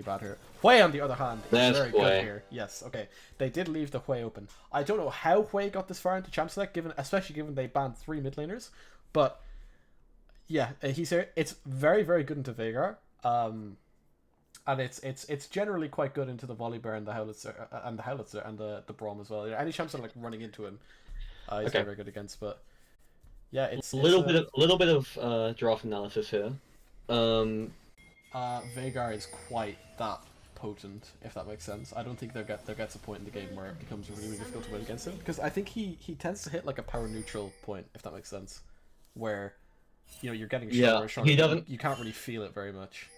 bad here. Hui, on the other hand, is There's very Hui. good here. Yes, okay. They did leave the Hui open. I don't know how Hui got this far into Champ Select, especially given they banned 3 mid laners, but yeah, he's here. It's very, very good into Veigar. And it's generally quite good into the Volibear and the Howlitzer and the Braum as well. Any champs that are like running into him, he's Okay. very, very good against. But yeah, it's little bit of draft analysis here. Veigar is quite that potent, if that makes sense. I don't think there gets a point in the game where it becomes really, really difficult to win against him, because I think he tends to hit like a power neutral point, if that makes sense, where you're getting stronger and stronger. He doesn't. You can't really feel it very much.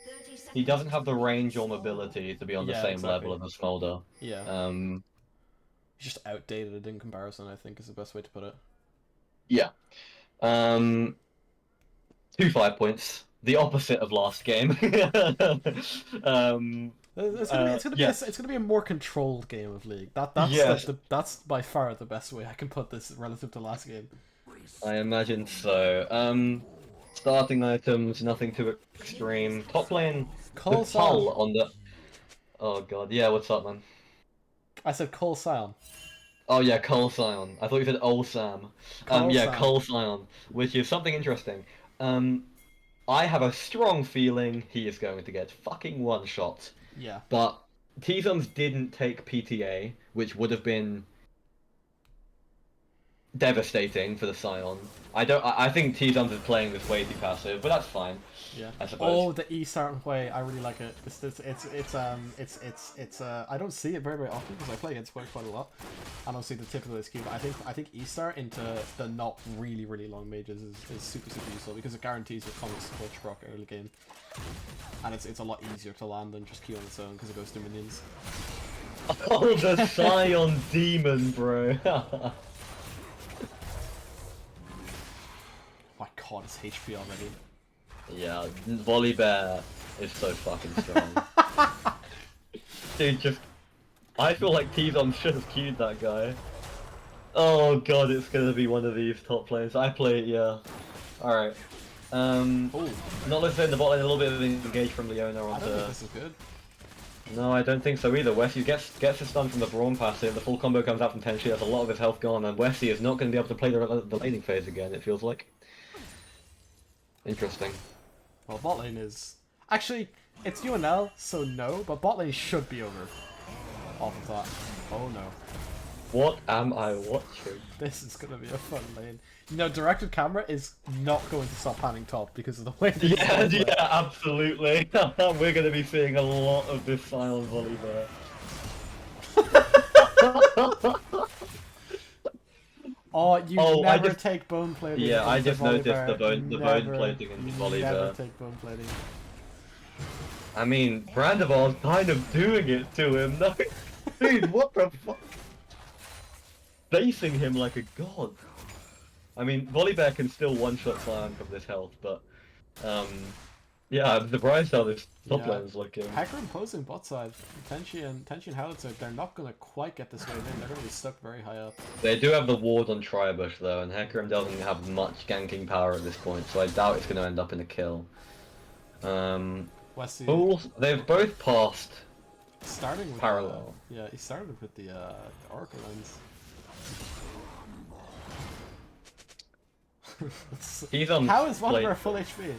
He doesn't have the range or mobility to be on the same exactly. level as a Smolder. Yeah. He's just outdated in comparison, I think, is the best way to put it. Yeah. 2 5 points. The opposite of last game. It's gonna be a more controlled game of League. That's by far the best way I can put this relative to last game. I imagine so. Starting items, nothing too extreme. Top lane, Cole the Tull on the. Oh god, yeah. What's up, man? I said Cole Sion. Oh yeah, Cole Sion. I thought you said Old Sam. Yeah, Cole Sion, which is something interesting. I have a strong feeling he is going to get fucking one shot. Yeah. But T-Zums didn't take PTA, which would have been devastating for the Scion. I think T-Zums is playing this way too passive, but that's fine. Yeah. I suppose. Oh, the E certain way, I really like it. I don't see it very, very often because I play against quite a lot. I don't see the typical SQ, but I think E start into the not really, really long mages is super, super useful because it guarantees your comic support proc early game. And it's a lot easier to land than just Q on its own because it goes to minions. Oh, the Scion demon, bro. My god, it's HP already. Yeah, Volibear is so fucking strong. Dude, I feel like T-Zon should have queued that guy. Oh god, it's gonna be one of these top players. I play it, yeah. Alright. Not listening the bot lane, a little bit of engage from Leona onto... I don't think this is good. No, I don't think so either. Wesley gets a stun from the Braum passive, the full combo comes out from Tenchi, has a lot of his health gone, and Wesley is not going to be able to play the laning phase again, it feels like. Interesting. Well, bot lane is... Actually, it's UNL, so no, but bot lane should be over. Off of that. Oh no. What am I watching? This is gonna be a fun lane. Directed camera is not going to stop panning top because of the way this Yeah, absolutely. We're gonna be seeing a lot of this silent volley there. Oh, you never take bone plating. Yeah, I just noticed the bone plating in volley never there. Take bone plating. I mean, Brandival's kind of doing it to him. No, dude, what the fuck? Facing him like a god. I mean, Volibear can still one-shot Scion from this health, but yeah, I'm surprised how this top lane is looking. Hacker imposing bot side. Tenchi and Howitzer, they're not gonna quite get this wave in. They're gonna be stuck very high up. They do have the ward on Tribush though, and Hecarim doesn't have much ganking power at this point, so I doubt it's gonna end up in a kill. They've both passed. Starting with parallel. Yeah, he started with the Oracle lens. How is Volibear full HP?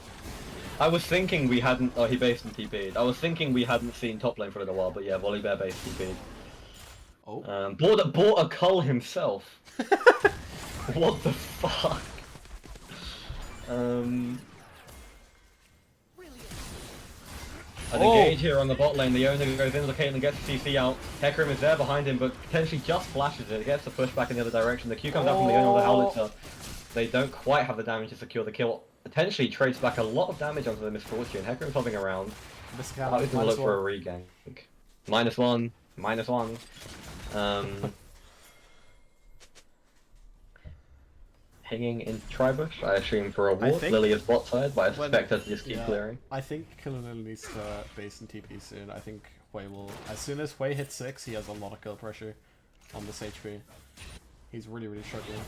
I was thinking we hadn't. Oh, he based and TP'd. I was thinking we hadn't seen top lane for a little while, but yeah, Volibear based TP'd. Oh. Bought a cull himself. What the fuck? An engage here on the bot lane. The owner goes into the Caitlyn, gets the CC out. Hecarim is there behind him, but potentially just flashes it. Gets the push back in the other direction. The Q comes out from the owner with the Howitzer. They don't quite have the damage to secure the kill. Potentially trades back a lot of damage onto the Misfortune. Hecarim's hopping around. He's gonna look for a regank. -1. -1. Hanging in Tribush, I assume for a ward. Lily is bot side, but I suspect her to just keep clearing. I think Killenil needs to base and TP soon. I think Hui will... As soon as Hui hits 6, he has a lot of kill pressure on this HP. He's really, really struggling.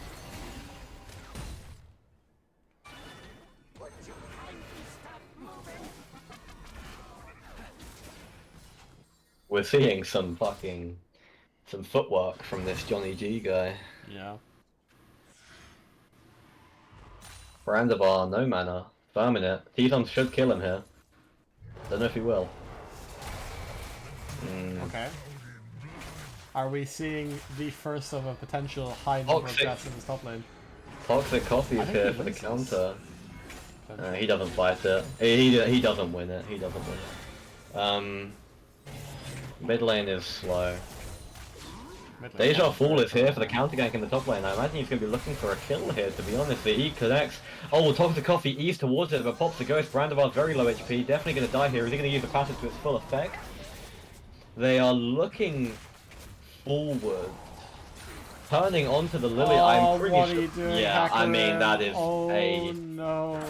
We're seeing some footwork from this Johnny G guy. Yeah. Brandabar, no mana. Farming it. T-Tom should kill him here. Don't know if he will. Okay. Are we seeing the first of a potential high number of deaths in this top lane? Toxic Coffee is here for the counter. He doesn't fight it. He doesn't win it. He doesn't win it. Mid lane is slow. Deja Fall is here for the counter gank in the top lane. I imagine he's going to be looking for a kill here, to be honest. The E connects. Oh, Toxic Coffee ease towards it, but pops the ghost. Brandabar's very low HP. Definitely going to die here. Is he going to use the passive to its full effect? They are looking forward. Turning onto the Lily, I'm pretty what sure. Are you doing, Yeah, I mean, that is no.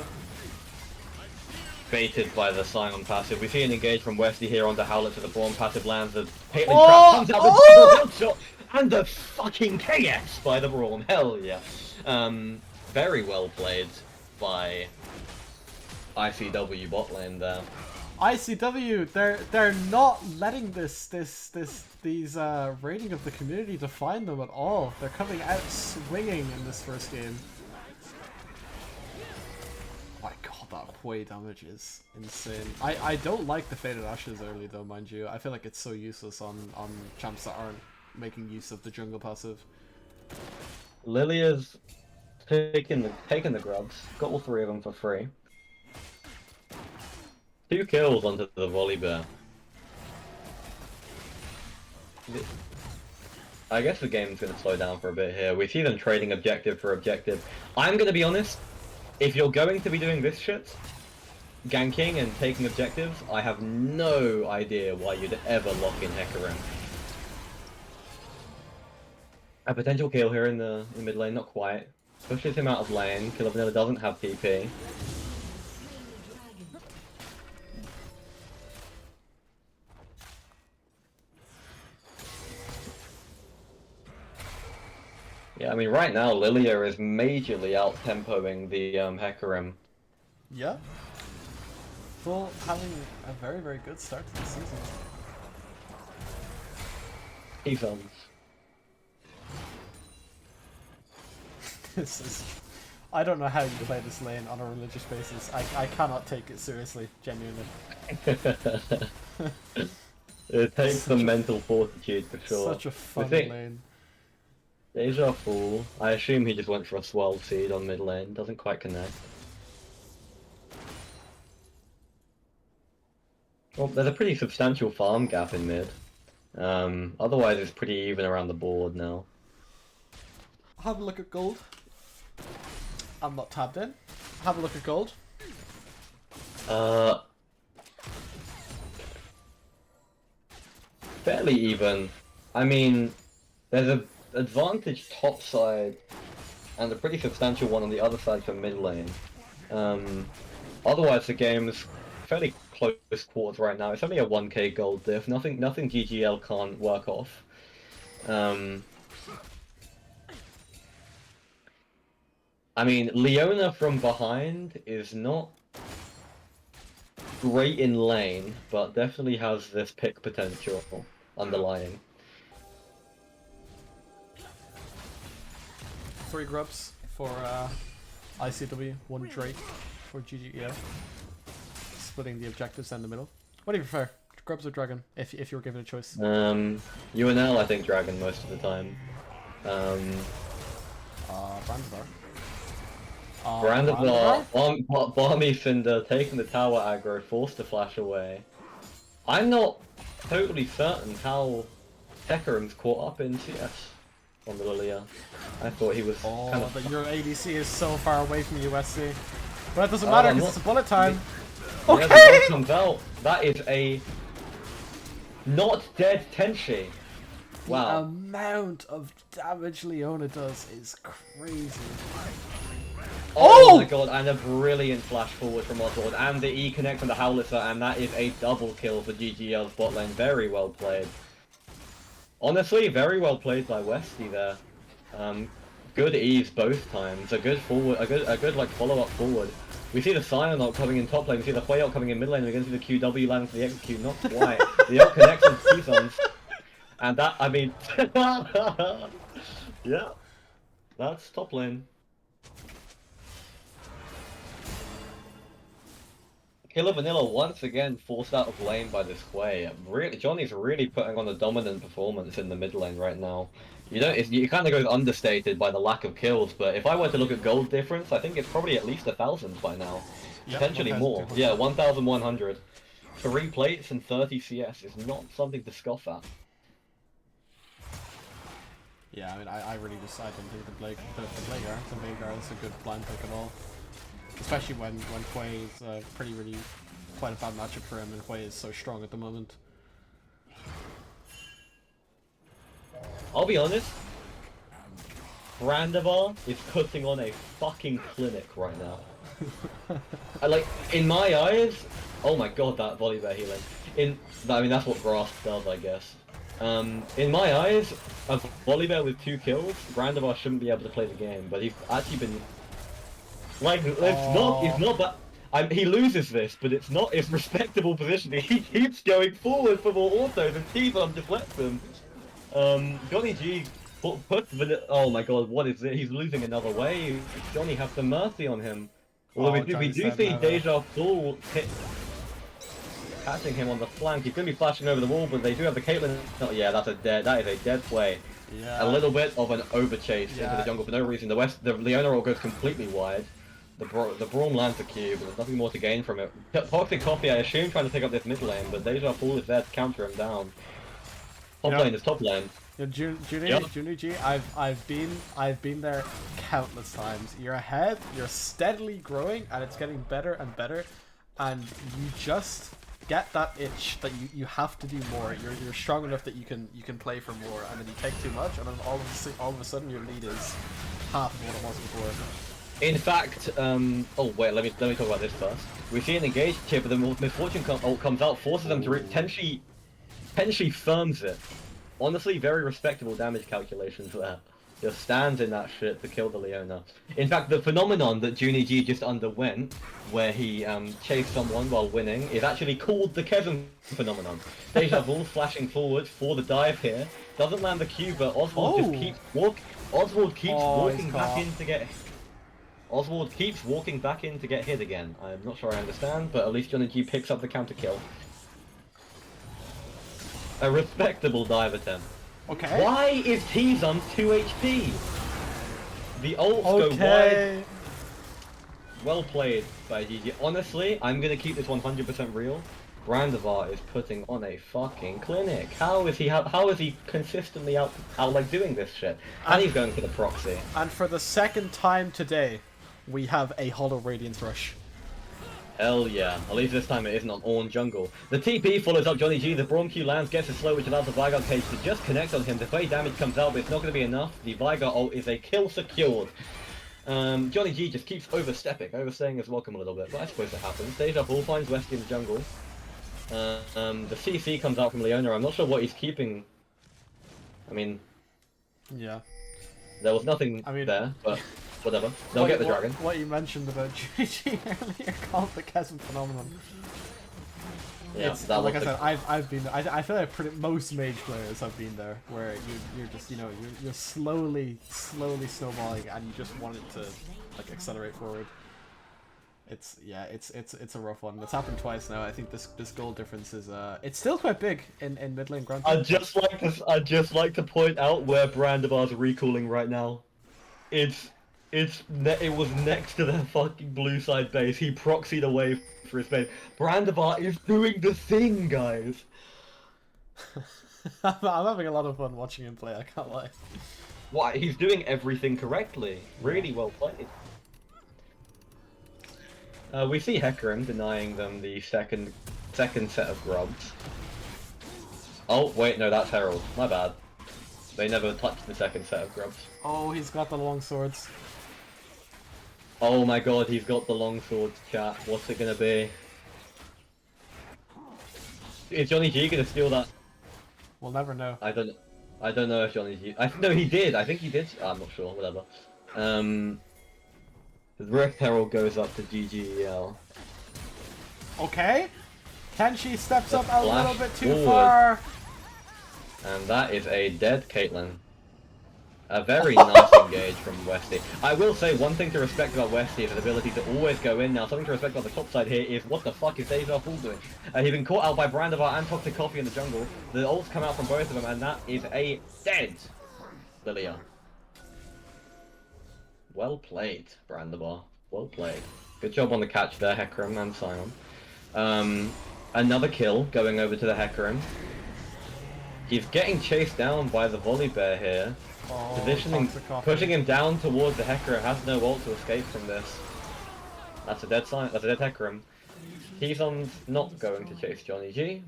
Baited by the Scion passive. We see an engage from Westy here onto Howlet to the Braum passive lands. The Caitlyn trap comes out with the shot and the fucking KS by the Braum. Hell yeah. Very well played by ICW bot lane there. ICW, they're not letting these rating of the community define them at all. They're coming out swinging in this first game. Oh my god, that Hui damage is insane. I don't like the Faded Ashes early though, mind you. I feel like it's so useless on champs that aren't making use of the jungle passive. Lilia's taking the grubs. Got all three of them for free. 2 kills onto the volley bear. I guess the game's going to slow down for a bit here. We see them trading objective for objective. I'm going to be honest, if you're going to be doing this shit, ganking and taking objectives, I have no idea why you'd ever lock in Hecarim. A potential kill here in the mid lane, not quite. Pushes him out of lane. Killer Vanilla doesn't have TP. Yeah, I mean, right now, Lilia is majorly out-tempoing the Hecarim. Yeah. Full having a very, very good start to the season. T-Thumbs. This is... I don't know how you play this lane on a religious basis. I cannot take it seriously, genuinely. It takes some mental fortitude for sure. Such a fun lane. Deja Fool. I assume he just went for a swirl seed on mid lane. Doesn't quite connect. Well, there's a pretty substantial farm gap in mid. Otherwise, it's pretty even around the board now. Have a look at gold. I'm not tabbed in. Have a look at gold. Fairly even. I mean, there's a advantage top side and a pretty substantial one on the other side for mid lane. Otherwise the game is fairly close quarters right now. It's only a 1k gold diff, nothing GGL can't work off. I mean, Leona from behind is not great in lane, but definitely has this pick potential underlying. 3 grubs for ICW, 1 Drake for GGEF. Splitting the objectives down the middle. What do you prefer? Grubs or Dragon, if you were given a choice? UNL, I think Dragon most of the time. Brandabar. Brandabar, Barmy Cinder taking the tower aggro, forced to flash away. I'm not totally certain how Hecarim's caught up in CS on the Lilia. I thought he was kind of... Your ADC is so far away from USC. But it doesn't matter because it's a bullet time. Okay! Yeah, comes out. That is a not dead Tenshi. Wow. The amount of damage Leona does is crazy. Oh my god, and a brilliant flash forward from Oswald, and the E connect from the Howlitzer, and that is a double kill for GGL's bot lane. Very well played. Honestly, very well played by Westy there. Good E's both times. A good forward, a good like follow up forward. We see the Sion ult coming in top lane, we see the Hui ult coming in mid lane, we're going to see the QW landing for the execute, not quite. The ult connects on T-Sons. And that, I mean... yeah. That's top lane. Killer Vanilla once again forced out of lane by this Hui. Really, Johnny's really putting on a dominant performance in the mid lane right now. You know, it kind of goes understated by the lack of kills, but if I were to look at gold difference, I think it's probably at least 1,000 by now. Yep, potentially more. Yeah, 1,100. 3 plates and 30 CS is not something to scoff at. Yeah, I mean, I really just, I don't think the Veigar is a good blind pick at all. Especially when Hui is really quite a bad matchup for him, and Hui is so strong at the moment. I'll be honest, Brandivar is putting on a fucking clinic right now. Like, in my eyes, oh my god, that Volibear healing. I mean, that's what Grasp does, I guess. In my eyes, a Volibear with 2 kills, Brandivar shouldn't be able to play the game, but he's actually been... Like, it's not that... he loses this, but it's respectable positioning. He keeps going forward for more autos, and T-Bomb deflects them. Johnny G puts the... Oh my god, what is it? He's losing another wave. Johnny, have some mercy on him. Although we do see Deja Full catching him on the flank. He's going to be flashing over the wall, but they do have the Caitlyn... Oh yeah, that is a dead play. Yeah. A little bit of an overchase into the jungle for no reason. The Leona ult goes completely wide. The Braum lands the cube, and there's nothing more to gain from it. Toxic Coffee, I assume, trying to take up this mid lane, but Deja Full is there to counter him down. Top lane is top lane. Yeah, Junie G, I've been there countless times. You're ahead, you're steadily growing, and it's getting better and better, and you just get that itch that you have to do more. You're strong enough that you can play for more, and then you take too much, and then all of a sudden your lead is half of what it was before. In fact, oh wait, let me talk about this first. We see an engaged here, but the Misfortune ult comes out, forces them to potentially firms it. Honestly, very respectable damage calculations there. Just stands in that shit to kill the Leona. In fact, the phenomenon that Junie G just underwent, where he chased someone while winning, is actually called the Kevin phenomenon. Deja Vu flashing forward for the dive here, doesn't land the Q, but Oswald just keeps walking back in to get. Oswald keeps walking back in to get hit again. I'm not sure I understand, but at least Johnny G picks up the counter kill. A respectable dive attempt. Okay. Why is T-Zon 2 HP? The ults go wide. Well played by GG. Honestly, I'm gonna keep this 100% real. Brandivar is putting on a fucking clinic. How is he consistently out like doing this shit? And he's going for the proxy. And for the second time today, we have a Hollow Radiance Rush. Hell yeah. At least this time it isn't on Ornn jungle. The TP follows up Johnny G. The Braum Q lands, gets it slow, which allows the Veigar cage to just connect on him. The fade damage comes out, but it's not going to be enough. The Veigar ult is a kill secured. Johnny G just keeps overstepping. Overstaying his welcome a little bit, but I suppose it happens. Deja Vu finds Westy in the jungle. The CC comes out from Leona. I'm not sure what he's keeping. I mean... Yeah. There was nothing there, but... Whatever. They'll get the dragon. What you mentioned about GG earlier called the chasm phenomenon. Yeah, it's, like I said, I've been there. I feel like most mage players have been there, where you're just you're slowly snowballing, and you just want it to like accelerate forward. It's a rough one. It's happened twice now. I think this goal difference is it's still quite big in mid lane. Granted. I'd just like to point out where Brandivar's recalling right now. It was next to the fucking blue side base. He proxied away for his base. Brandivar is doing the thing, guys. I'm having a lot of fun watching him play, I can't lie. Why? He's doing everything correctly. Really well played. We see Hecarim denying them the second set of grubs. Oh, wait, no, that's Herald. My bad. They never touched the second set of grubs. Oh, he's got the long swords. Oh my god, he's got the long swords, chat. What's it gonna be? Is Johnny G gonna steal that? We'll never know. I don't know if Johnny G... No, he did. I think he did. I'm not sure. Whatever. The Rift Herald goes up to GGEL. Okay. Kenshi steps up a Flash little bit too forward. far. And that is a dead Caitlyn. A very nice engage from Westy. I will say one thing to respect about Westy is his ability to always go in now. Something to respect about the top side here is what the fuck is Deja Fool doing? He's been caught out by Brandivar and Toxic Coffee in the jungle. The ults come out from both of them and that is a dead Lilia. Well played, Brandivar. Well played. Good job on the catch there, Hecarim and Sion. Another kill going over to the Hecarim. He's getting chased down by the Volley Bear here. Oh, Positioning, pushing him down towards the Hecarim, has no ult to escape from this. That's a dead sign. That's a dead Hecarim. Keyzon's not going to chase Johnny G.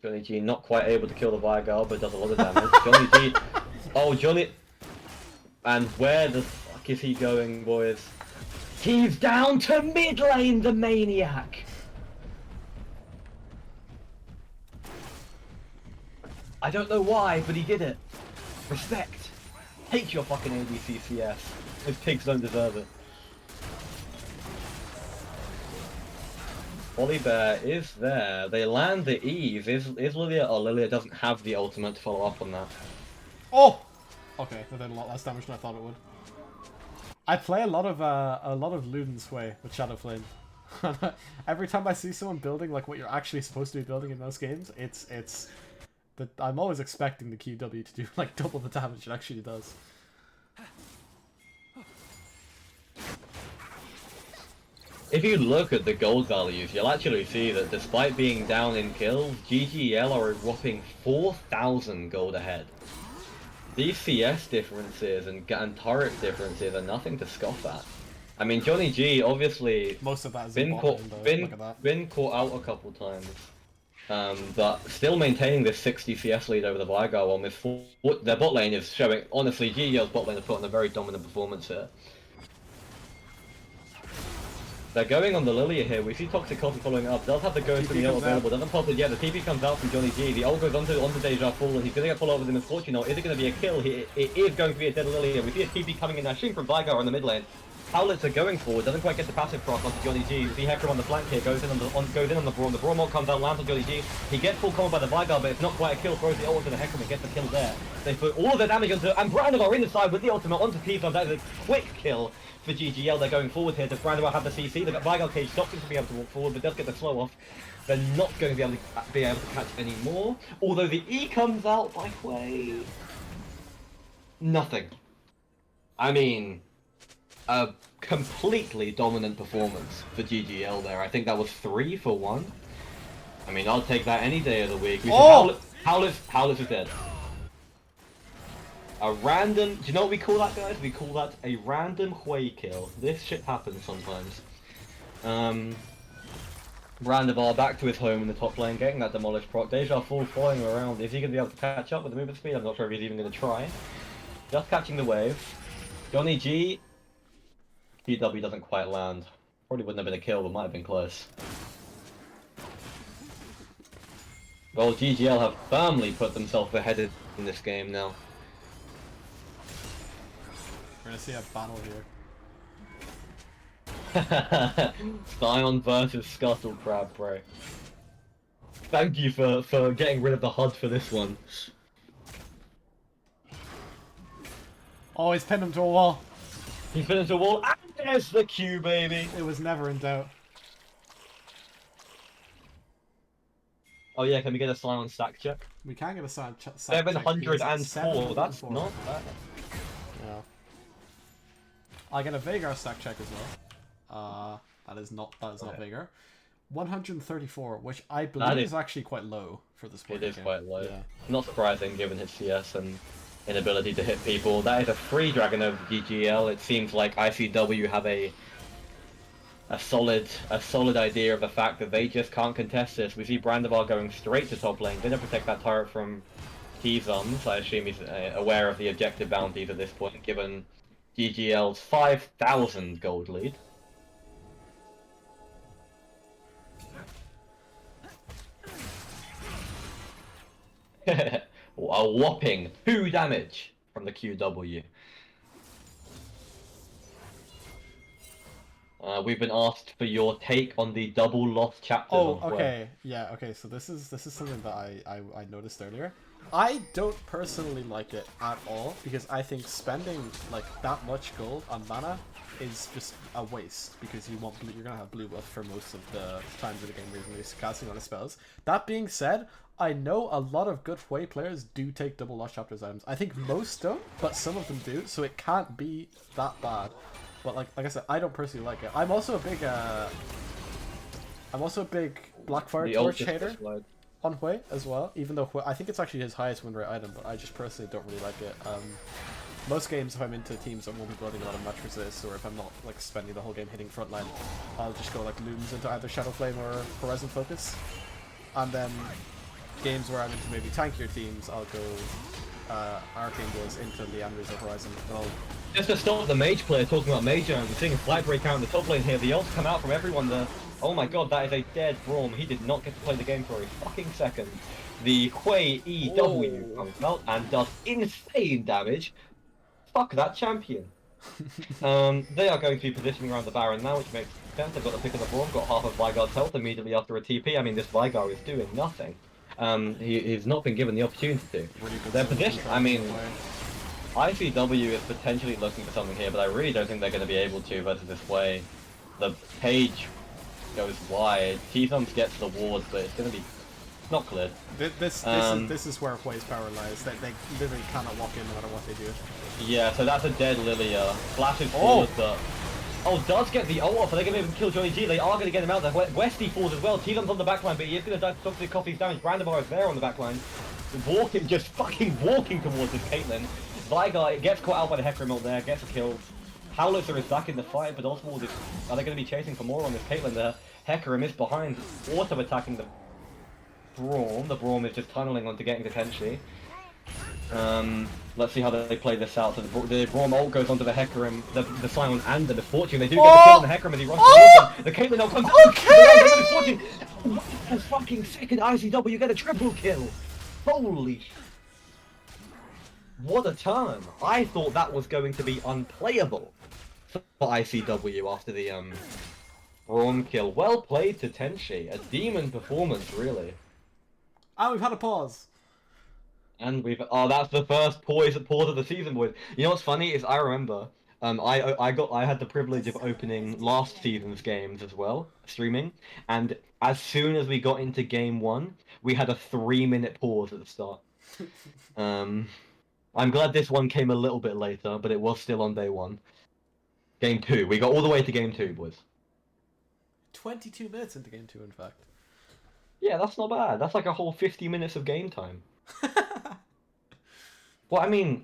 Johnny G not quite able to kill the Viagal, but does a lot of damage. Johnny G. Oh, Johnny. And where the fuck is he going, boys? He's down to mid lane, the maniac. I don't know why, but he did it. Respect. Take your fucking ADCCS. Those pigs don't deserve it. Volley Bear is there. They land the Eve. Is Lilia? Oh, Lilia doesn't have the ultimate to follow up on that. Oh! Okay, that did a lot less damage than I thought it would. I play a lot of Luden's Sway with Shadow Flame. Every time I see someone building like what you're actually supposed to be building in most games, it's I'm always expecting the QW to do like double the damage it actually does. If you look at the gold values, you'll actually see that despite being down in kills, GGL are a whopping 4,000 gold ahead. These CS differences and turret differences are nothing to scoff at. I mean, Johnny G obviously most of that is been caught out a couple times. But still maintaining this 60 CS lead over the Viagal one with their bot lane is showing, honestly, GEL's bot lane have put on a very dominant performance here. They're going on the Lilia here, we see Toxic Coffee following up, does have the ghost and the ult available, doesn't pop it yet, the TP comes out from Johnny G, the ult goes onto Deja Fool and he's going to get followed up with the Misfortune ult. Is it going to be a kill? It is going to be a dead Lilia, we see a TP coming in now, shooting from Viagal on the mid lane. Howlets are going forward, doesn't quite get the passive cross onto Johnny G. We see Hecarim on the flank here, goes in on the Braum. The Braum ult comes out, lands on Johnny G. He gets full combo by the Viagal, but it's not quite a kill. Throws the ult onto the Hecarim and gets the kill there. They put all of their damage onto, and Brandivar in the side with the ultimate onto Keyzon. That is a quick kill for GGL. They're going forward here. Does Brandivar have the CC? The Viagal cage stops him from being able to walk forward, but does get the slow off. They're not going to be able to catch any more. Although the E comes out by way. Nothing. I mean, a completely dominant performance for GGL there. I think that was 3 for 1. I mean, I'll take that any day of the week. Howlets is dead. A random... Do you know what we call that, guys? We call that a random Hui kill. This shit happens sometimes. Brandivar back to his home in the top lane, getting that demolished proc. Deja Fool flying around. Is he going to be able to catch up with the movement speed? I'm not sure if he's even going to try. Just catching the wave. Johnny G... PW doesn't quite land. Probably wouldn't have been a kill, but might have been close. Well, GGL have firmly put themselves ahead in this game now. We're gonna see a battle here. Sion versus Scuttle Crab, bro. Thank you for getting rid of the HUD for this one. Oh, he's pinned him to a wall. He's pinned him to a wall, and there's the Q, baby! It was never in doubt. Oh yeah, can we get a Sion stack check? We can get a stack check. 704, that's not bad. Yeah. I'll get a Veigar stack check as well. That is not Veigar. 134, which I believe is actually quite low for this point. It is game. quite low. Yeah. Not surprising given his CS and inability to hit people. That is a free dragon over GGL. It seems like ICW have a solid idea of the fact that they just can't contest this. We see Brandivar going straight to top lane. Didn't protect that turret from Keyzon, so I assume he's aware of the objective bounties at this point, given GGL's 5,000 gold lead. A whopping 2 damage from the QW. We've been asked for your take on the double lost chapters Oh, on Hue. okay, yeah, okay. So this is something that I noticed earlier. I don't personally like it at all because I think spending like that much gold on mana is just a waste because you're gonna have blue buff for most of the times of the game where you're casting on the spells. That being said, I know a lot of good Hue players do take double lost chapters items. I think most don't, but some of them do, so it can't be that bad. But like I said, I don't personally like it. I'm also a big Blackfire The ult Torch just hater dislodged. on Hue as well, even though I think it's actually his highest win rate item, but I just personally don't really like it. Most games, if I'm into teams, I won't be building a lot of match resist, or if I'm not like spending the whole game hitting frontline, I'll just go like Looms into either Shadow Flame or Horizon Focus. And then games where I'm into maybe tankier teams, I'll go Archangels into Leanders or Horizon. Just to stop the mage player talking about mage arms, we're seeing a flag break out in the top lane here. The ults come out from everyone there. Oh my god, that is a dead Braum. He did not get to play the game for a fucking second. The Hue EW comes out and does insane damage. Fuck that champion. They are going to be positioning around the Baron now, which makes sense. They've got the pick of the Braum, got half of Vygar's health immediately after a TP. I mean, this Vygar is doing nothing. He's not been given the opportunity to. Really good Their position, I mean, play. ICW is potentially looking for something here, but I really don't think they're going to be able to versus this way. The page goes wide. T-Thumbs gets the wards, but it's going to be not cleared. This is where Hue's power lies. They literally cannot walk in no matter what they do. Yeah, so that's a dead Lilia. Flashes forward, but... Oh, does get the ult off. Are they going to kill Johnny G? They are going to get him out there. Westy falls as well. T-Thumbs on the backline, but he is going to die to Toxic Coffee's damage. Brandomar is there on the backline. Just fucking walking towards this Caitlyn. Vygar gets caught out by the Hecarim ult there, gets a kill. Howlitzer is back in the fight, but also are they going to be chasing for more on this Caitlyn there? Hecarim is behind, auto-attacking the Braum. The Braum is just tunneling onto getting to Tenchi. Let's see how they play this out. So the Braum ult goes onto the Hecarim, the Simon and the Misfortune. They do get the kill on the Hecarim as he rushes towards them. The Caitlyn ult comes out. Okay! The fucking second ICW get a triple kill. Holy sh... What a turn! I thought that was going to be unplayable for ICW after the Braum kill. Well played to Tenchi. A demon performance, really. And we've had a pause. And that's the first pause of the season, boys. You know what's funny is I remember I had the privilege of opening last season's games as well, streaming, and as soon as we got into game 1, we had a 3-minute pause at the start. I'm glad this one came a little bit later, but it was still on day 1. Game 2, we got all the way to game 2, boys. 22 minutes into game 2, in fact. Yeah, that's not bad. That's like a whole 50 minutes of game time. Well, I mean,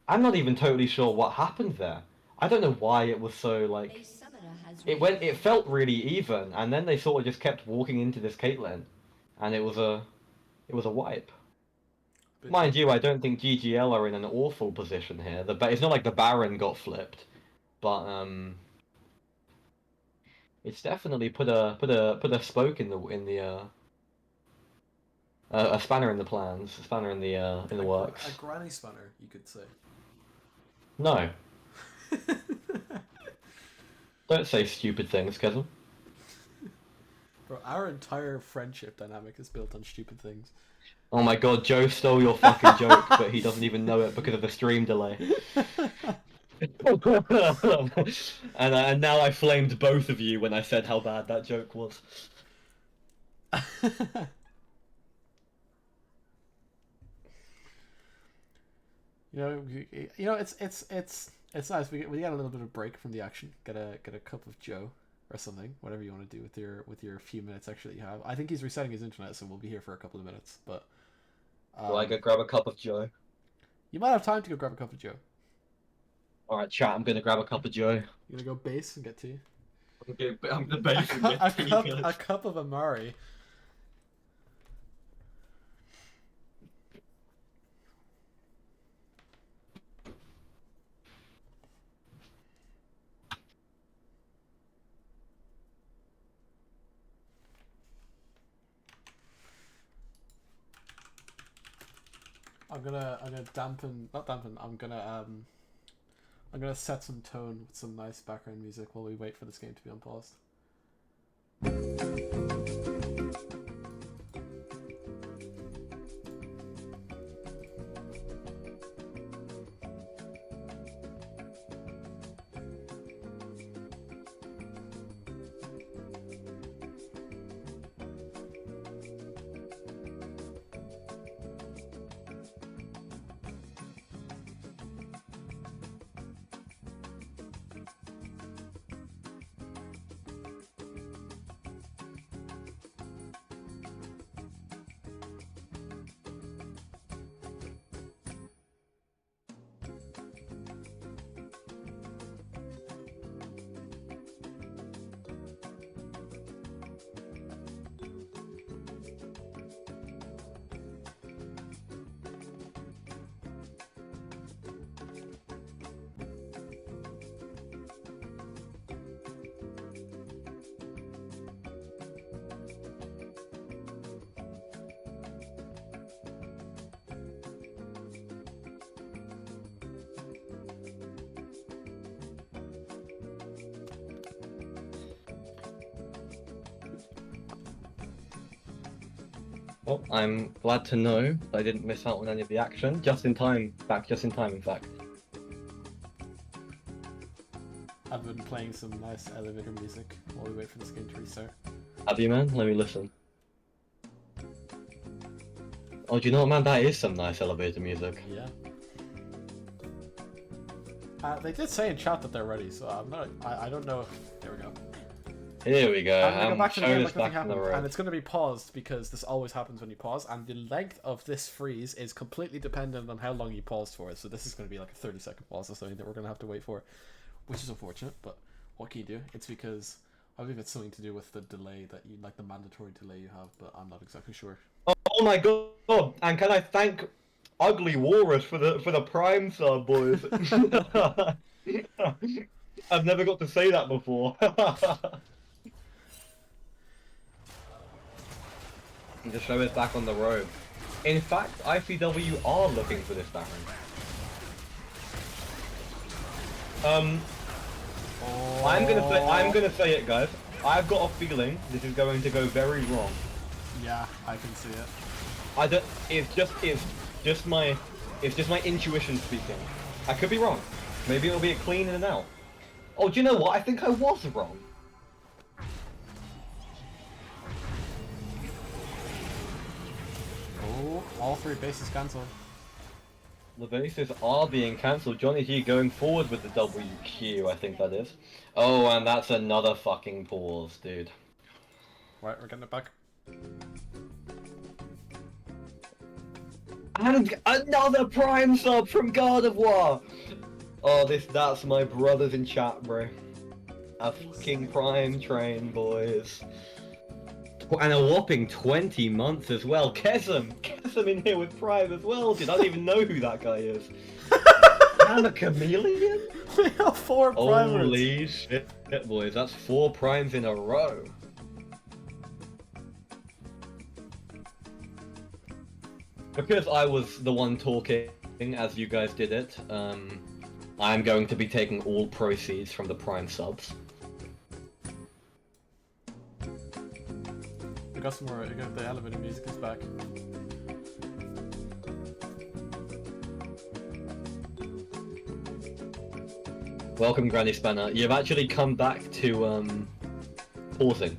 I'm not even totally sure what happened there. I don't know why it was so, like... It felt really even, and then they sort of just kept walking into this Caitlyn, and it was a wipe. Mind you, I don't think GGL are in an awful position here. It's not like the Baron got flipped, but it's definitely put a spoke in the a spanner in the plans, a spanner in the works. A granny spanner, you could say. No. Don't say stupid things, Kevin. Bro, our entire friendship dynamic is built on stupid things. Oh my god, Joe stole your fucking joke, but he doesn't even know it because of the stream delay. And now I flamed both of you when I said how bad that joke was. It's nice. We get a little bit of break from the action. Get a cup of Joe or something, whatever you want to do with your few minutes extra that you have. I think he's resetting his internet, so we'll be here for a couple of minutes. But Will I go grab a cup of Joe? You might have time to go grab a cup of Joe. All right, chat. I'm gonna grab a cup of Joe. You gonna go base and get tea? I'm gonna base and get tea. A cup of Amari. I'm gonna not dampen. I'm gonna I'm gonna set some tone with some nice background music while we wait for this game to be unpaused. Well, I'm glad to know that I didn't miss out on any of the action. Just in time, just in time, in fact. I've been playing some nice elevator music while we wait for this game to restart. Have you, man? Let me listen. Oh, do you know what, man? That is some nice elevator music. Yeah. They did say in chat that they're ready, so I'm not. I don't know. There we go. Here we go. I'm gonna go back to the game like nothing back on the happened, road. and it's gonna be paused because this always happens when you pause, and the length of this freeze is completely dependent on how long you paused for. So this is gonna be like a 30-second pause or something that we're gonna have to wait for, which is unfortunate. But what can you do? It's because I believe it's something to do with the delay that you like, the mandatory delay you have, but I'm not exactly sure. Oh my god! And can I thank Ugly Walrus for the Prime sub, boys? I've never got to say that before. And just show us back on the road. In fact, ICW are looking for this Baron. I'm gonna say it, guys. I've got a feeling this is going to go very wrong. Yeah, I can see it. I don't. It's just my intuition speaking. I could be wrong. Maybe it'll be a clean in and out. Oh, do you know what? I think I was wrong. Oh, all 3 bases cancelled. The bases are being cancelled. Johnny G going forward with the WQ, I think that is. Oh, and that's another fucking pause, dude. Right, we're getting it back. And another Prime sub from God of War! Oh, that's my brothers in chat, bro. A fucking Prime train, boys. And a whopping 20 months as well. Kesem in here with Prime as well, dude. I don't even know who that guy is. And a chameleon? We have 4 primers. Holy shit, boys. That's 4 primes in a row. Because I was the one talking as you guys did it, I'm going to be taking all proceeds from the Prime subs. We got some more. We got the elevator music is back. Welcome, Granny Spanner. You've actually come back to pausing.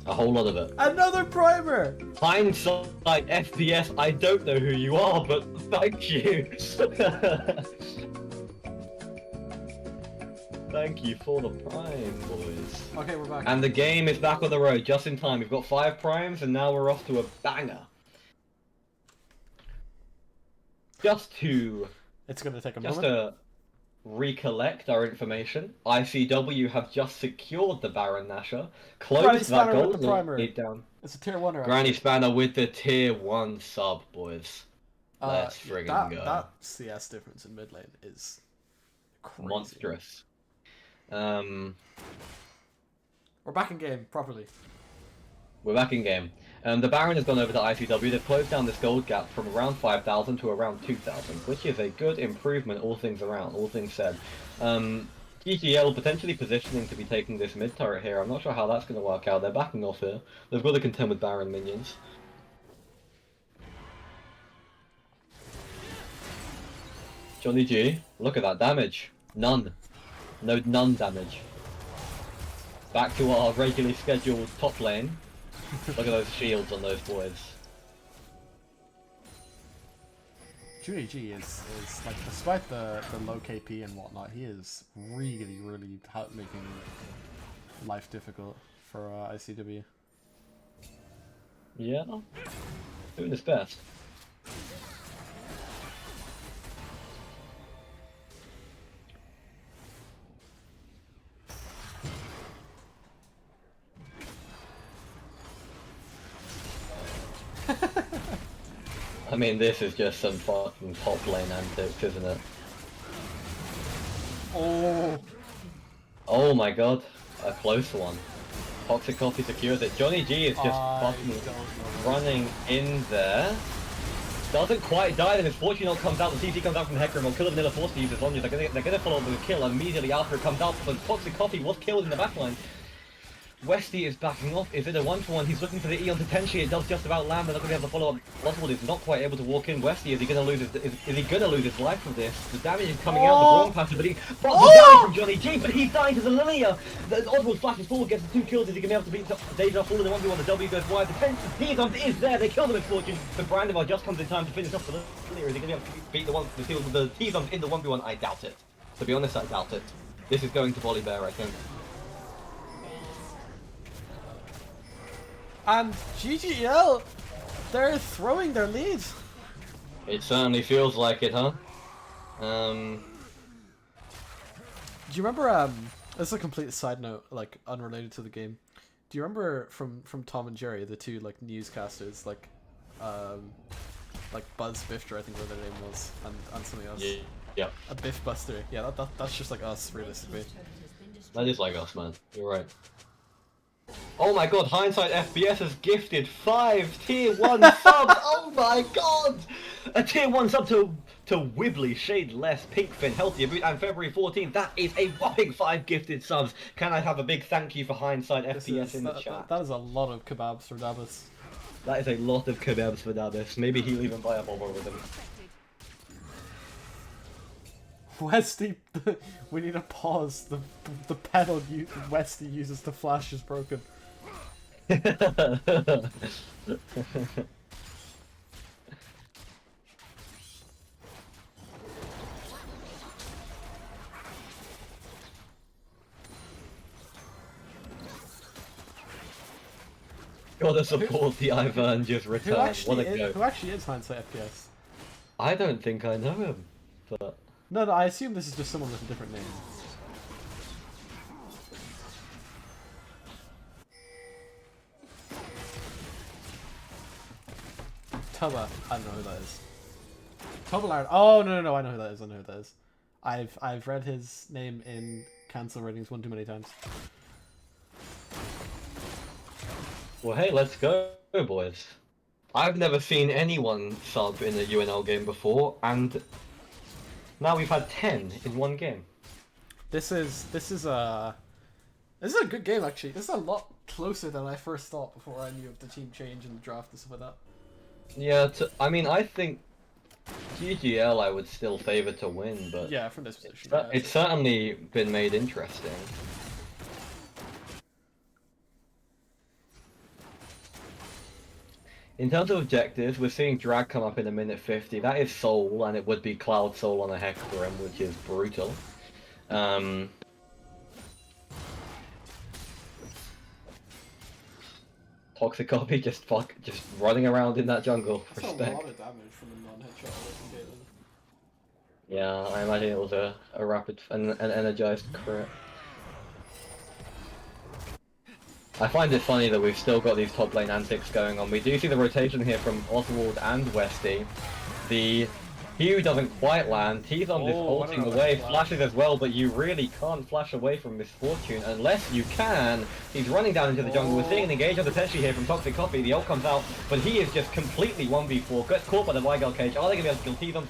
A whole lot of it. Another primer! Hindsight FPS, I don't know who you are, but thank you. Thank you for the Prime, boys. Okay, we're back. And the game is back on the road, just in time. We've got 5 primes, and now we're off to a banger. Just to recollect our information, ICW have just secured the Baron Nashor, closed that goal, lead down. It's a tier 1. Granny Spanner with the tier 1 sub, boys. Let's friggin' go. That CS difference in mid lane is crazy. Monstrous. We're back in game properly. We're back in game. The Baron has gone over to ICW. They've closed down this gold gap from around 5,000 to around 2,000, which is a good improvement, all things around, all things said. GGL potentially positioning to be taking this mid turret here. I'm not sure how that's going to work out. They're backing off here. They've got to contend with Baron minions. Johnny G, look at that damage. None. None damage. Back to our regularly scheduled top lane. Look at those shields on those boys. Johnny G is like, despite the low KP and whatnot, he is really making life difficult for ICW. Yeah, doing his best. I mean, this is just some fucking top lane antics, isn't it? Oh! Oh my god, a close one. Toxic Coffee secures it. Johnny G is just fucking running in there. Doesn't quite die, the Misfortune ult comes out, the CC comes out from the Hecarim, will kill the Vanilla Force to use his Longes. They're gonna follow up with a kill immediately after it comes out, but Toxic Coffee was killed in the backline. Westy is backing off. Is it a 1-for-1? He's looking for the Eon potentially. It does just about land. They're not going to be able to follow up. Oswald is not quite able to walk in. Westy, is he going to lose his? Is he going to lose his life from this? The damage is coming out. The wrong passive, but the damage from Johnny G. But he's dying to the Lilia. Oswald flashes forward, gets the 2 kills. Is he going to be able to beat Deja all in the 1v1? The W goes wide. The T-Zone is there. They kill the Misfortune. But Brandivar just comes in time to finish off the Lilia. Is he going to be able to beat the T-Zone in the 1v1? I doubt it. To be honest, I doubt it. This is going to Volibear, I think. And GGL, they're throwing their lead. It certainly feels like it, huh? Do you remember, this is a complete side note, like, unrelated to the game. Do you remember from Tom and Jerry, the two, like, newscasters, like Buzz Bifter, I think what their name was, and something else? Yeah. A Biff Buster. Yeah, that's just like us, realistically. That is like us, man. You're right. Oh my god, Hindsight FPS has gifted 5 tier 1 subs! Oh my god! A tier 1 sub to Wibbly, Shade Less, Pinkfin, Healthier Boot, and February 14th. That is a whopping 5 gifted subs. Can I have a big thank you for Hindsight FPS in the chat? That is a lot of kebabs for Dabus. That is a lot of kebabs for Dabus. Maybe he'll even buy a bobber with him. Westy, we need to pause. The pedal Westy uses to flash is broken. Gotta support the Iverngers return. Who actually is Hindsight FPS? I don't think I know him, but... No, I assume this is just someone with a different name. Tubba, I don't know who that is. Tubbalard. Oh no, I know who that is. I know who that is. I've read his name in cancel ratings one too many times. Well, hey, let's go, boys. I've never seen anyone sub in a UNL game before, and now we've had 10 in one game. This is a good game actually. This is a lot closer than I first thought before I knew of the team change and the draft and stuff like that. Yeah, I mean, I think GGL I would still favour to win, but yeah, from this position, it's certainly been made interesting. In terms of objectives, we're seeing Drag come up in a minute 50. That is Soul, and it would be Cloud Soul on a Hecarim, which is brutal. Toxic Copy just running around in that jungle. That's Respect. a lot of damage from a non-headshot from Caitlyn. Yeah, I imagine it was a rapid, an energized crit. I find it funny that we've still got these top lane antics going on. We do see the rotation here from Oswald and Westy. The Q doesn't quite land. T-Thumbs is Oh, I don't ulting know away, about that. flashes as well, but you really can't flash away from Misfortune unless you can. He's running down into the jungle. We're seeing an engage on the Tetshi here from Toxic Coffee. The ult comes out, but he is just completely 1v4. Gets caught by the Vigel cage. Are they going to be able to kill T-Thumbs?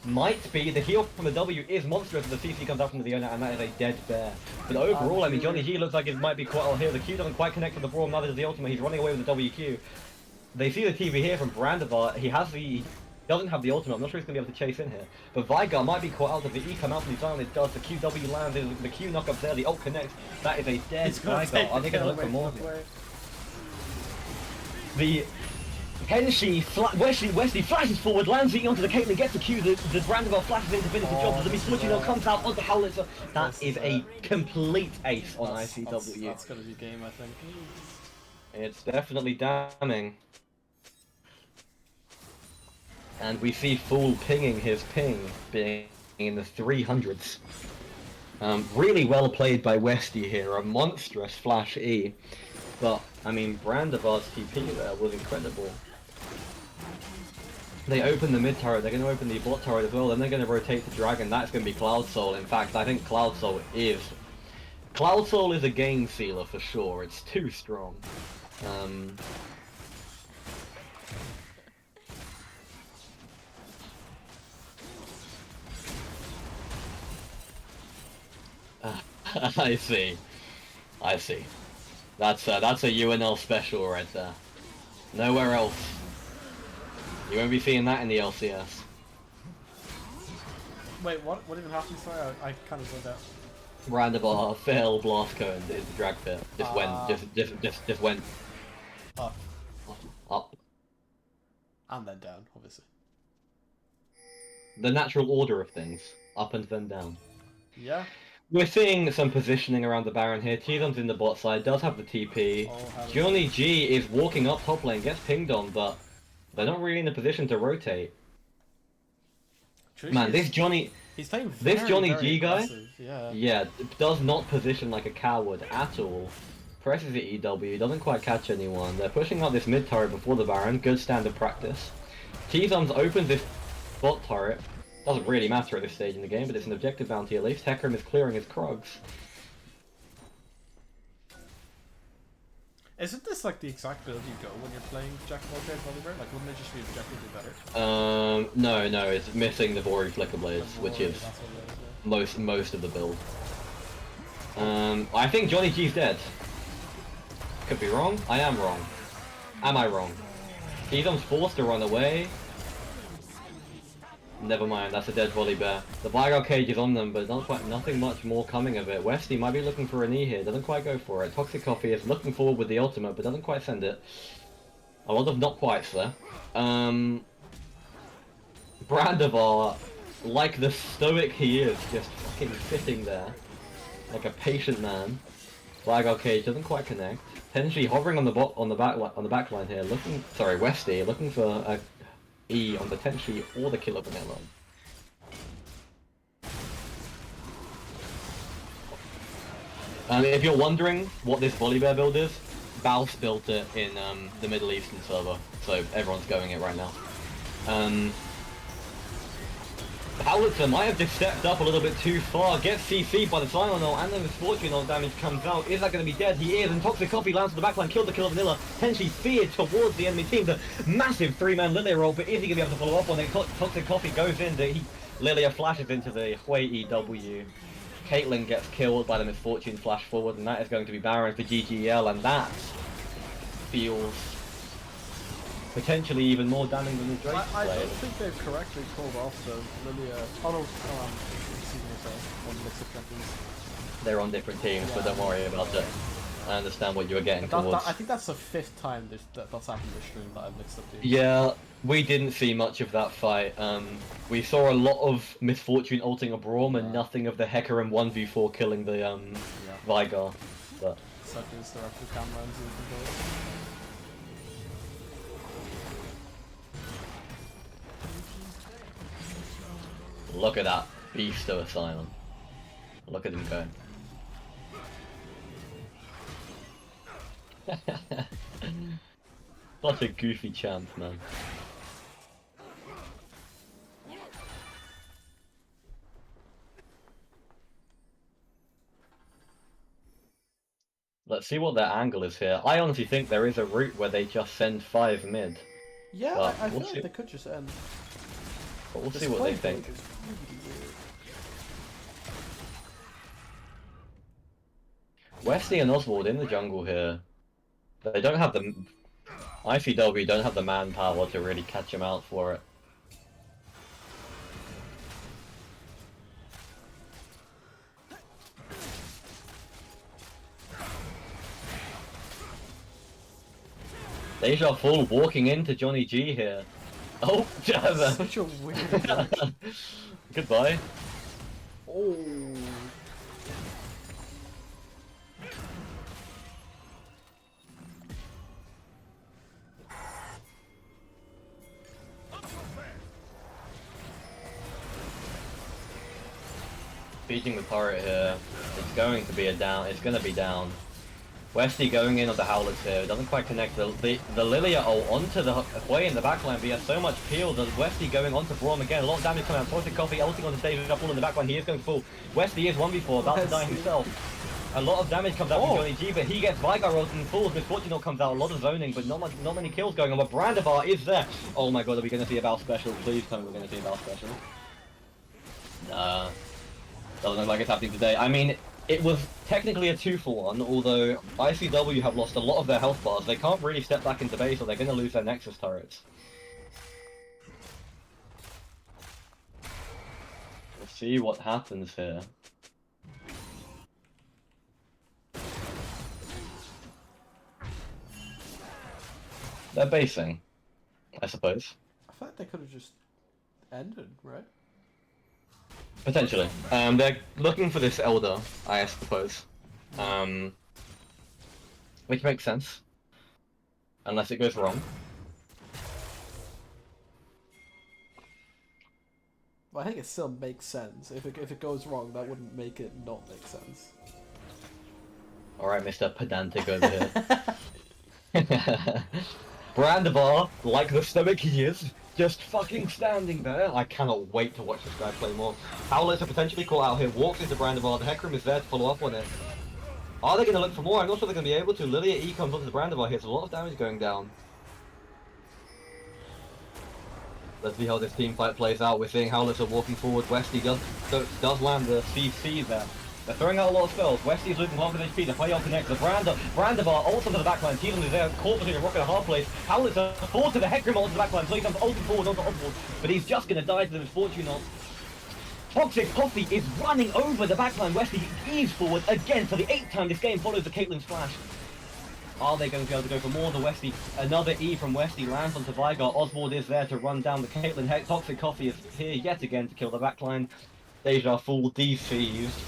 Might be. The heal from the W is monstrous. The CC comes out from the Leona, and that is a dead bear. But overall, I mean, Johnny G looks like it might be quite well here. The Q doesn't quite connect with the Brawl, neither does the ultimate. He's running away with the WQ. They see the TV here from Brandivar. He doesn't have the ultimate. I'm not sure he's going to be able to chase in here. But Vigar might be caught out of the E come out from the island. It does. The QW lands. The Q knockup there. The ult connects. That is a dead Vigar. Are they going to look for more? The Henshi, Wesley flashes forward, lands it onto the Caitlyn, gets the Q, the Brandivar flashes in to finish the job, the Misfortune comes out onto Howlitzer. That is a complete ace on ICW. That's going to be game, I think. It's definitely damning. And we see Fool pinging his ping, being in the 300s. Really well played by Westy here, a monstrous flash E. But, I mean, Brandivar's TP there was incredible. They open the mid turret, they're going to open the bot turret as well, then they're going to rotate the dragon. That's going to be Cloud Soul. In fact, I think Cloud Soul is a game sealer for sure. It's too strong. I see. That's a UNL special right there. Nowhere else. You won't be seeing that in the LCS. Wait, what even happened? Sorry, I kind of zoned out. Brandivar fail blast cone is the drag pit. Just went Up. up. And then down, obviously. The natural order of things. Up and then down. Yeah. We're seeing some positioning around the Baron here. T-Thumbs in the bot side, does have the TP. Johnny G is walking up top lane, gets pinged on, but they're not really in a position to rotate. Man, this Johnny G guy, yeah, does not position like a coward at all. Presses the EW, doesn't quite catch anyone. They're pushing out this mid turret before the Baron, good standard practice. T-Thumbs opens this bot turret. Doesn't really matter at this stage in the game, but it's an objective bounty at least. Hecarim is clearing his Krugs. Isn't this like the exact build you go when you're playing Jack of all trades Volleyball? Like, wouldn't it just be objectively better? No, it's missing the Vori Flicker Blades, which is most of the build. I think Johnny G's dead. Could be wrong. I am wrong. Am I wrong? T-Thumbs forced to run away. Never mind, that's a dead volley bear. The Vigor cage is on them, but nothing much more coming of it. Westy might be looking for a knee here, doesn't quite go for it. Toxic Coffee is looking forward with the ultimate, but doesn't quite send it. A lot of not quites there. Brandivar, like the stoic he is, just fucking sitting there. Like a patient man. Vigor cage doesn't quite connect. Potentially hovering on the back line here, Westy, looking for a E on the Tenshi or the Killer Vanilla. If you're wondering what this Volibear build is, Balf built it in the Middle Eastern server, so everyone's going it right now. Howlitzer might have just stepped up a little bit too far, gets CC'd by the Silent Ult, and then the Misfortune Ult damage comes out. Is that going to be dead? He is, and Toxic Coffee lands to the backline, killed the Killer Vanilla, potentially feared towards the enemy team. The massive 3-man Lilia roll, but is he going to be able to follow up on it? Toxic Coffee goes in, Lilia flashes into the Hui EW. Caitlyn gets killed by the Misfortune flash forward, and that is going to be Baron for GGL, and that feels potentially even more damning than the Drake I don't think they've correctly called off the Lilia. They're on different teams, but don't worry about it. I understand what you were getting towards. I think that's the 5th time that's happened this stream that I've mixed up teams. Yeah, we didn't see much of that fight. We saw a lot of Misfortune ulting a Braum and nothing of the Hecarim 1v4 killing the Vigor. But such as the rest of the camera and look at that beast of a Silent. Look at him go. Such a goofy champ, man. Let's see what their angle is here. I honestly think there is a route where they just send 5 mid. Yeah, But I we'll feel see. like they could just end. But we'll This see what they play think. is really weird. Wesley and Oswald in the jungle here. They don't have the... ICW don't have the manpower to really catch him out for it. Deja full walking into Johnny G here. Oh, Jabba! Such a weird match. Goodbye. Oh. Beating the turret here. It's going to be a down. It's going to be down. Wesley going in on the Howlers here. Doesn't quite connect the Lilia ult onto the way in the backline, but he has so much peel that Wesley going onto Braum again. A lot of damage coming out. Toxic Coffee ulting on the stage. Full in the backline. He is going full. Wesley is 1v4, about to die himself. A lot of damage comes out from Johnny G, but he gets Vigar ult and falls. Misfortune ult comes out. A lot of zoning, but not many kills going on. But Brandavar is there. Oh my god, are we going to see a Val special? Please tell me we're going to see a Val special. Nah. Doesn't look like it's happening today. I mean, it was technically a 2-for-1, although ICW have lost a lot of their health bars. They can't really step back into base or they're going to lose their Nexus turrets. We'll see what happens here. They're basing, I suppose. I feel like they could have just ended, right? Potentially. They're looking for this Elder, I suppose. Which makes sense. Unless it goes wrong. Well, I think it still makes sense. If it goes wrong, that wouldn't make it not make sense. Alright, Mr. Pedantic over here. Brandavar, like the stomach he is, just fucking standing there. I cannot wait to watch this guy play more. Howlers are potentially caught out here, walks into Brandavar, the Hecarim is there to follow up on it. Are they going to look for more? I'm not sure they're going to be able to. Lilia E comes onto the Brandavar here, so a lot of damage going down. Let's see how this team fight plays out. We're seeing Howlers are walking forward. Westy does land the CC there. They're throwing out a lot of spells. Westy is losing half of HP. The Fire connects. The Brandavar ults onto the backline. Teelan is there, caught between a rock and a hard place. Howlers are forced to the Hecarim onto the backline, so he comes ulting forward onto Oswald, but he's just going to die to the Misfortune ult. Toxic Coffee is running over the backline. Wesley eaves forward again for the 8th time this game, follows the Caitlyn splash. Are they going to be able to go for more? The Wesley, another E from Wesley lands onto Vigar. Oswald is there to run down the Caitlyn. Toxic Coffee is here yet again to kill the backline. Deja full defeased.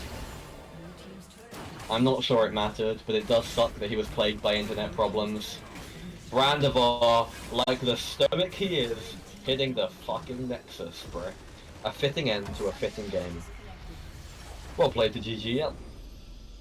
I'm not sure it mattered, but it does suck that he was plagued by internet problems. Brandavar, like the stomach he is, hitting the fucking Nexus, bro. A fitting end to a fitting game. Well played to GG.